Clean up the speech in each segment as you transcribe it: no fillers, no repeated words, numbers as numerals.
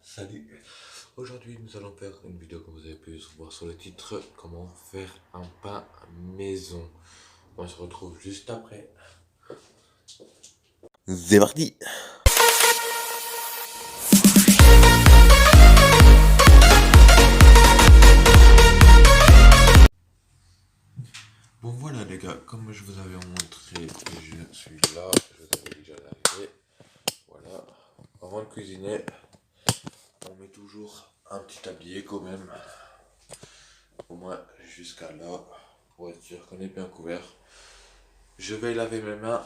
Salut. Aujourd'hui nous allons faire une vidéo comme vous avez pu voir sur le titre, comment faire un pain maison. On se retrouve juste après. C'est parti. Bon voilà les gars, comme je vous avais montré que je suis là, je vous avais déjà l'arrivée. Voilà. Avant de cuisiner, on met toujours un petit tablier quand même. Au moins jusqu'à là, pour être sûr qu'on est bien couvert. Je vais laver mes mains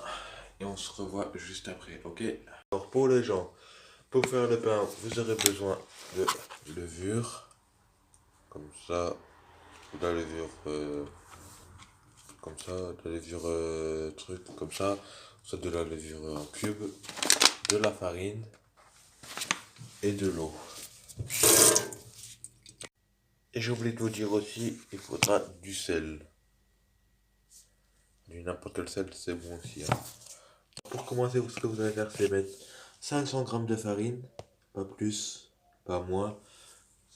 et on se revoit juste après, ok? Alors pour les gens, pour faire le pain, vous aurez besoin de levure, comme ça, de la levure, comme ça, de la levure truc, comme ça, soit de la levure en cube, de la farine et de l'eau. Et j'ai oublié de vous dire aussi, il faudra du sel. Du n'importe quel sel, c'est bon aussi. Hein. Pour commencer, ce que vous allez faire, c'est mettre 500 g de farine, pas plus, pas moins.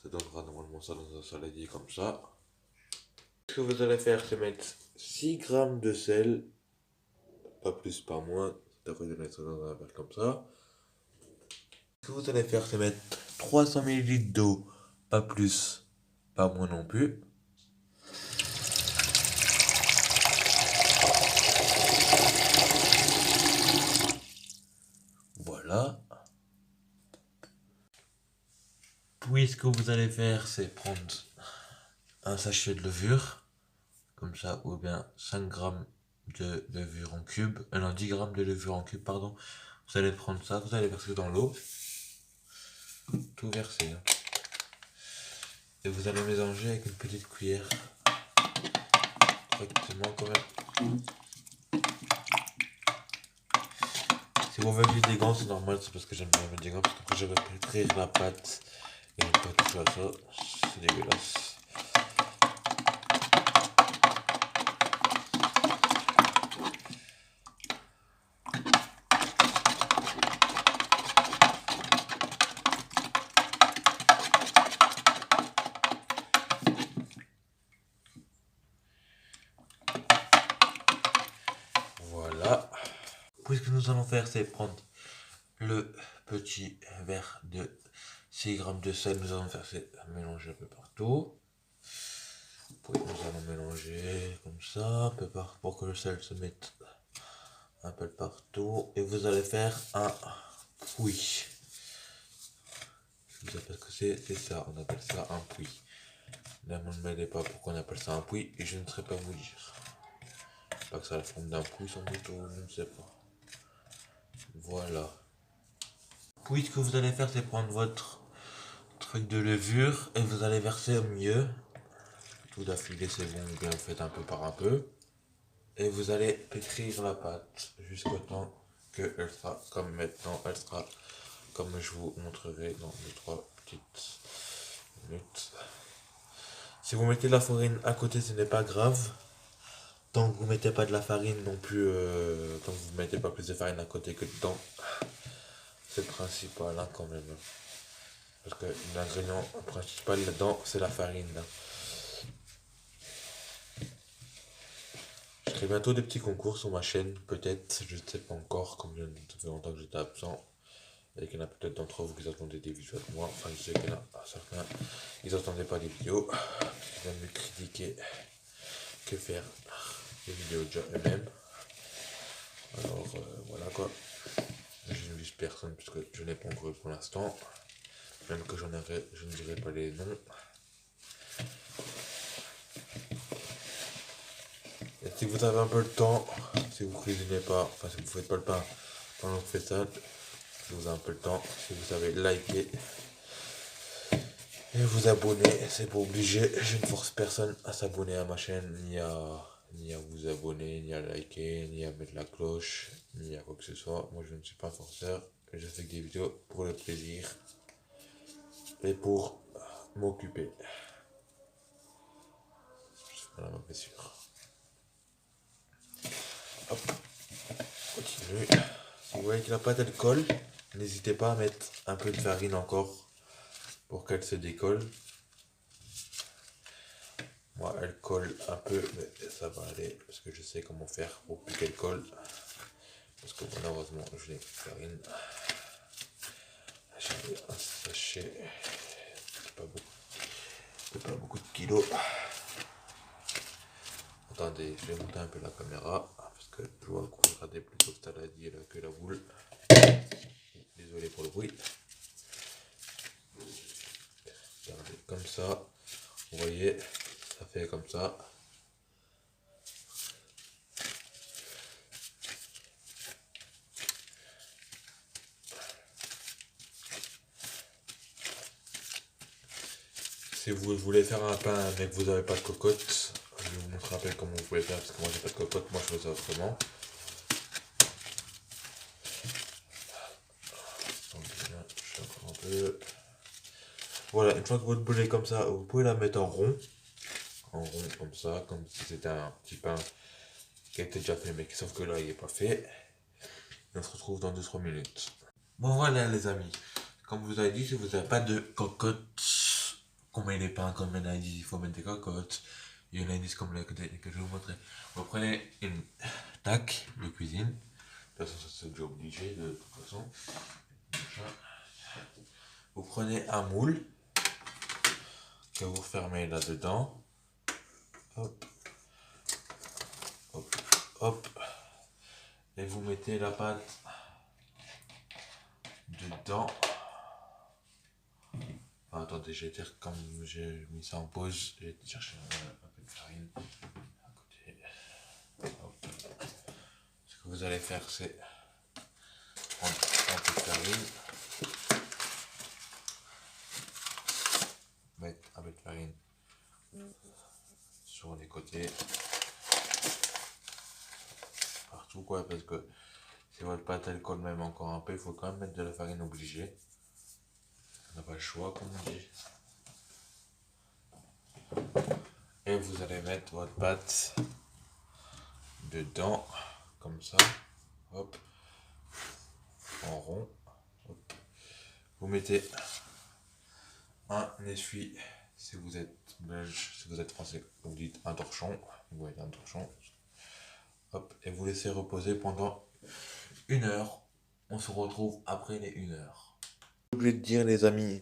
Ça donnera normalement ça dans un saladier comme ça. Ce que vous allez faire, c'est mettre 6 g de sel, pas plus, pas moins. Ça devrait donner ça dans un verre comme ça. Ce que vous allez faire, c'est mettre 300 ml d'eau, pas plus, pas moins non plus. Voilà. Puis ce que vous allez faire, c'est prendre un sachet de levure, comme ça, ou bien 5 g de levure en cube, non 10 g de levure en cube, pardon. Vous allez prendre ça, vous allez verser dans l'eau, tout verser. Hein. Et vous allez mélanger avec une petite cuillère, correctement quand même. Si vous mettez des gants, c'est normal, c'est parce que j'aime bien mettre des gants, parce qu'après je vais pétrir la pâte et ne pas toucher à ça, c'est dégueulasse. Voilà. Puis ce que nous allons faire, c'est prendre le petit verre de 6 g de sel. Nous allons faire c'est mélanger un peu partout. Puis nous allons mélanger comme ça, un peu partout pour que le sel se mette un peu partout. Et vous allez faire un puits. Je sais pas ce que c'est ça, on appelle ça un puits. Ne me demandez pas pourquoi on appelle ça un puits et je ne saurais pas vous dire. Pas que ça a la forme d'un puits sans doute, je ne sais pas. Voilà. Puis ce que vous allez faire, c'est prendre votre truc de levure et vous allez verser au milieu. Tout d'affilée, c'est bon, bien vous faites un peu par un peu. Et vous allez pétrir la pâte jusqu'au temps qu'elle sera comme maintenant, elle sera comme je vous montrerai dans 2-3 petites minutes. Si vous mettez de la farine à côté, ce n'est pas grave. Tant que vous mettez pas de la farine non plus, tant que vous mettez pas plus de farine à côté que dedans, c'est le principal hein, quand même. Parce que l'ingrédient principal là-dedans, c'est la farine. Là. Je ferai bientôt des petits concours sur ma chaîne, peut-être, je ne sais pas encore, comme ça fait longtemps que j'étais absent. Et qu'il y en a peut-être d'entre vous qui attendaient des vidéos de moi. Enfin, je sais qu'il y en a certains, ils n'attendaient pas des vidéos, parce qu'ils aiment me critiquer que faire des vidéos déjà eux-mêmes. Alors, voilà quoi. Je ne vise personne, puisque je n'ai pas encore eu pour l'instant. Même que j'en aurai, je ne dirai pas les noms. Et si vous avez un peu le temps, si vous cuisinez pas, enfin si vous ne faites pas le pain pendant que vous faites ça, si vous avez un peu le temps, si vous savez liker et vous abonner, c'est pas obligé, je ne force personne à s'abonner à ma chaîne, ni à vous abonner, ni à liker, ni à mettre la cloche, ni à quoi que ce soit. Moi je ne suis pas forceur, je fais que des vidéos pour le plaisir et pour m'occuper. Voilà ma blessure. Hop, continue. Si vous voyez que la pâte elle colle, n'hésitez pas à mettre un peu de farine encore pour qu'elle se décolle. Moi, elle colle un peu, mais ça va aller parce que je sais comment faire pour plus qu'elle colle. Parce que malheureusement, je n'ai plus de farine. J'avais un sachet, c'est pas beaucoup de kilos. Attendez, je vais monter un peu la caméra parce que je vois qu'on regardait plutôt que saladier que la boule. Désolé pour le bruit. Regardez, comme ça, vous voyez, ça fait comme ça. Si vous voulez faire un pain mais que vous n'avez pas de cocotte, je vais vous montrer un peu comment vous pouvez faire parce que moi j'ai pas de cocotte, moi je fais ça autrement. Donc, je fais encore un peu. Voilà, une fois que votre boule est comme ça, vous pouvez la mettre en rond comme ça, comme si c'était un petit pain qui a été déjà fait, mais sauf que là il n'est pas fait. Et on se retrouve dans 2-3 minutes. Bon voilà les amis, comme je vous avez dit, si vous n'avez pas de cocotte, qu'on met les pains, comme un indice, il faut mettre des cocottes. Il y a un indice comme que je vais vous montrer. Vous prenez une tac de cuisine. De toute façon, c'est déjà obligé de toute façon. Vous prenez un moule que vous refermez là-dedans. Hop, hop, hop. Et vous mettez la pâte dedans. Ah, attendez, j'ai été comme j'ai mis ça en pause, j'ai été chercher un peu de farine à côté. Hop. Ce que vous allez faire, c'est prendre un peu de farine, mettre un peu de farine sur les côtés, partout quoi, parce que si votre pâte elle colle même encore un peu, il faut quand même mettre de la farine obligée. On n'a pas le choix, comme on dit. Et vous allez mettre votre pâte dedans, comme ça, hop, en rond. Hop. Vous mettez un essuie, si vous êtes belge, si vous êtes français, vous dites un torchon, vous mettez un torchon. Hop, et vous laissez reposer pendant 1 heure. On se retrouve après les 1 heure. J'ai oublié de dire les amis,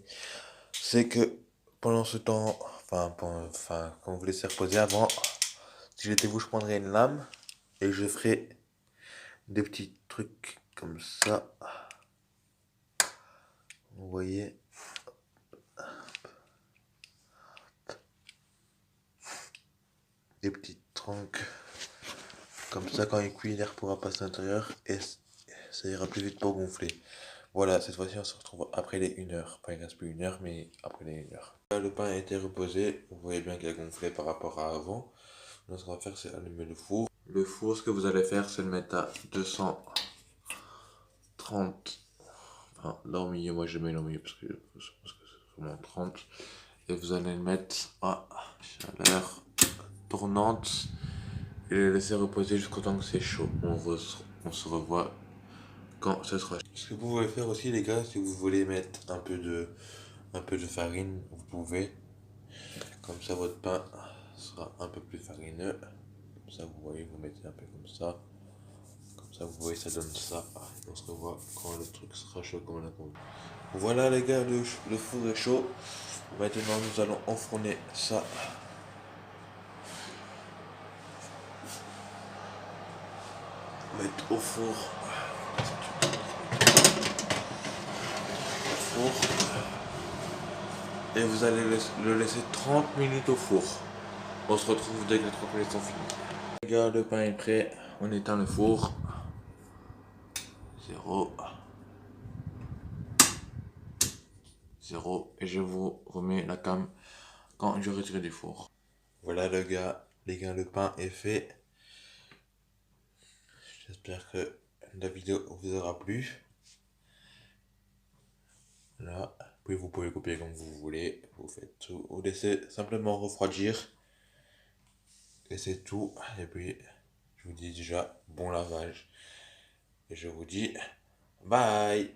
c'est que pendant ce temps, quand vous laissez reposer avant, si j'étais vous, je prendrais une lame et je ferais des petits trucs comme ça. Vous voyez, des petits troncs comme ça, quand il cuit, l'air pourra passer à l'intérieur et ça ira plus vite pour gonfler. Voilà, cette fois-ci on se retrouve après les 1 heure. Enfin, il reste plus 1 heure, mais après les 1 heure. Là, le pain a été reposé, vous voyez bien qu'il a gonflé par rapport à avant. Là, ce qu'on va faire, c'est allumer le four. Le four, ce que vous allez faire, c'est le mettre à 230. Enfin, là au milieu, moi je mets là au milieu parce que c'est vraiment 30. Et vous allez le mettre à chaleur tournante et le laisser reposer jusqu'au temps que c'est chaud. On se revoit quand ce sera chaud. Ce que vous pouvez faire aussi les gars, si vous voulez mettre un peu de farine, vous pouvez. Comme ça votre pain sera un peu plus farineux. Comme ça vous voyez, vous mettez un peu comme ça. Comme ça vous voyez, ça donne ça. Et on se revoit quand le truc sera chaud comme on a convenu. Voilà les gars, le four est chaud. Maintenant nous allons enfourner ça. Mettre au four. Et vous allez le laisser 30 minutes au four. On se retrouve dès que les 30 minutes sont finies. Les gars, le pain est prêt. On éteint le four. 0. 0. Et je vous remets la cam quand je retire du four. Voilà les gars, le pain est fait. J'espère que la vidéo vous aura plu. Là, puis vous pouvez couper comme vous voulez. Vous faites tout. Vous laissez simplement refroidir. Et c'est tout. Et puis, je vous dis déjà bon lavage. Et je vous dis bye.